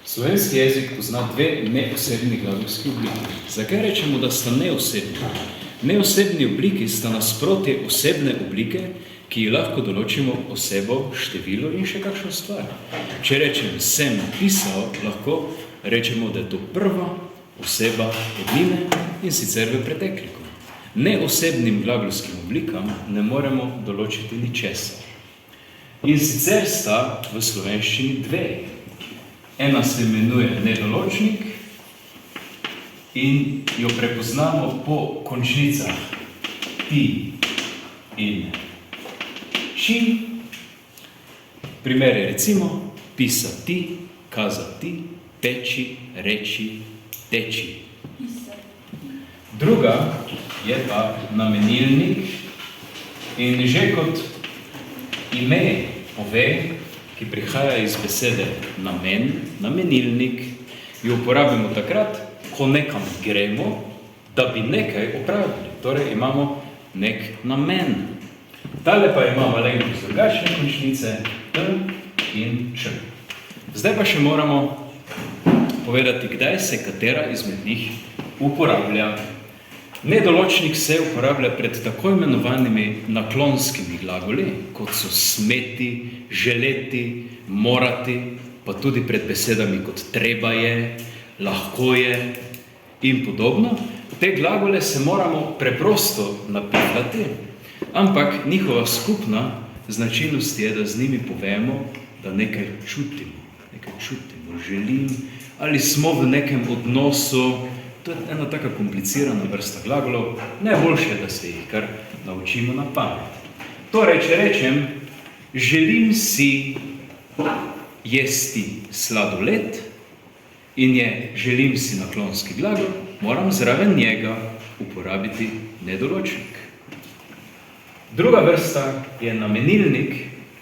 Slovenski jezik pozna dve neosebni glagolski obliki. Zakaj rečemo, da sta neosebni? Neosebni obliki sta nasprotje osebne oblike, ki ji lahko določimo osebo, število in še kakšno stvar. Če rečem sem pisal, lahko rečemo, da je to prva oseba edine in sicer v pretekliku. Neosebnim glagolskim oblikam ne moremo določiti ničesar. In sicer sta v slovenščini dve. Ena se imenuje nedoločnik in jo prepoznamo po končnicah ti in či. Primer je recimo pisati, kazati, peči, reči, teči. Druga je pa namenilnik in že kot ime pove, ki prihaja iz besede namen, namenilnik, jo uporabimo takrat, ko nekam gremo, da bi nekaj opravili. Torej imamo nek namen. Tale pa ima malenkost drugačne končnice t in č. Zdaj pa še moramo povedati, kdaj se katera izmed njih uporablja. Nedoločnik se uporablja pred tako imenovanimi naklonskimi glagoli, kot so smeti, želeti, morati, pa tudi pred besedami kot treba je, lahko je in podobno. Te glagole se moramo preprosto napisati, ampak njihova skupna značilnost je, da z njimi povemo, da nekaj čutimo, želim, ali smo v nekem odnosu. To je ena taka komplicirana vrsta glagolov, najboljše, da se jih kar naučimo na pamet. Torej, če rečem, želim si jesti sladoled in je želim si naklonski glagol, moram zraven njega uporabiti nedoločnik. Druga vrsta je namenilnik,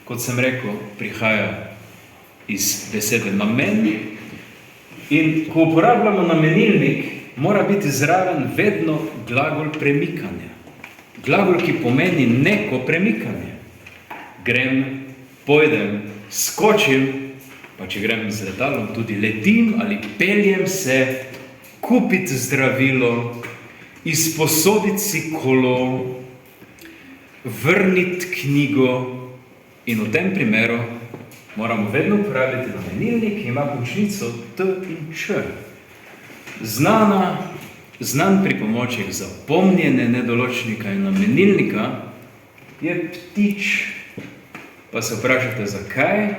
kot sem rekel, prihaja iz besede namen. In ko uporabljamo namenilnik, mora biti zraven vedno glagol premikanja. Glagol, ki pomeni neko premikanje. Grem, pojdem, skočim, pa če grem z letalom, tudi letim ali peljem se, kupiti zdravilo, izposoditi si kolo, vrniti knjigo in v tem primeru moramo vedno uporabiti namenilnik, ki ima končnico t in č. Znan pripomoček za pomnjenje nedoločnika in namenilnika je ptič. Pa se vprašate, zakaj?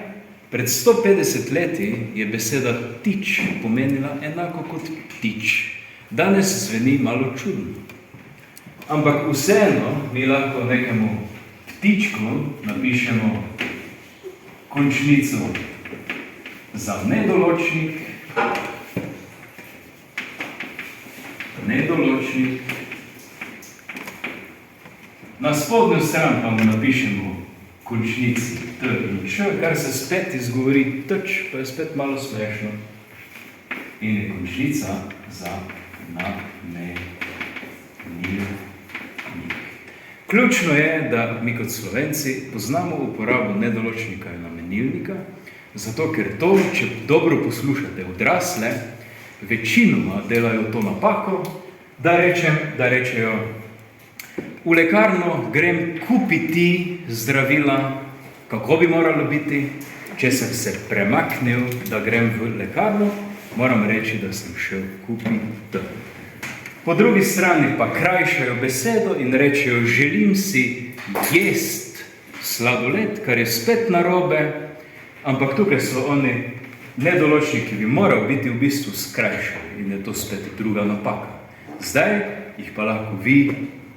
Pred 150 leti je beseda tič pomenila enako kot ptič. Danes zveni malo čudno. Ampak vseeno mi lahko nekemu ptičku napišemo končnico za nedoločnik, na spodnjo stran pa mu napišemo končnici t in č, kar se spet izgovori tč, pa je spet malo smešno. In je končnica za namenilnik. Ključno je, da mi kot Slovenci poznamo uporabo nedoločnika in namenilnika, zato ker to, če dobro poslušate odrasle, večinoma delajo to napako, da rečejo, v lekarno grem kupiti zdravila, kako bi moralo biti, če sem se premaknil, da grem v lekarno, moram reči, da sem šel kupiti. Po drugi strani pa krajšajo besedo in rečejo, želim si jest sladoled, kar je spet narobe, ampak tukaj so oni nedoločniki, bi moral biti v bistvu skrajšani in je to spet druga napaka. Zdaj jih pa lahko vi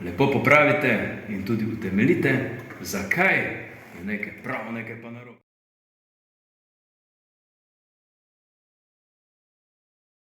lepo popravite in tudi utemeljite, zakaj je nekaj prav, nekaj pa narobe.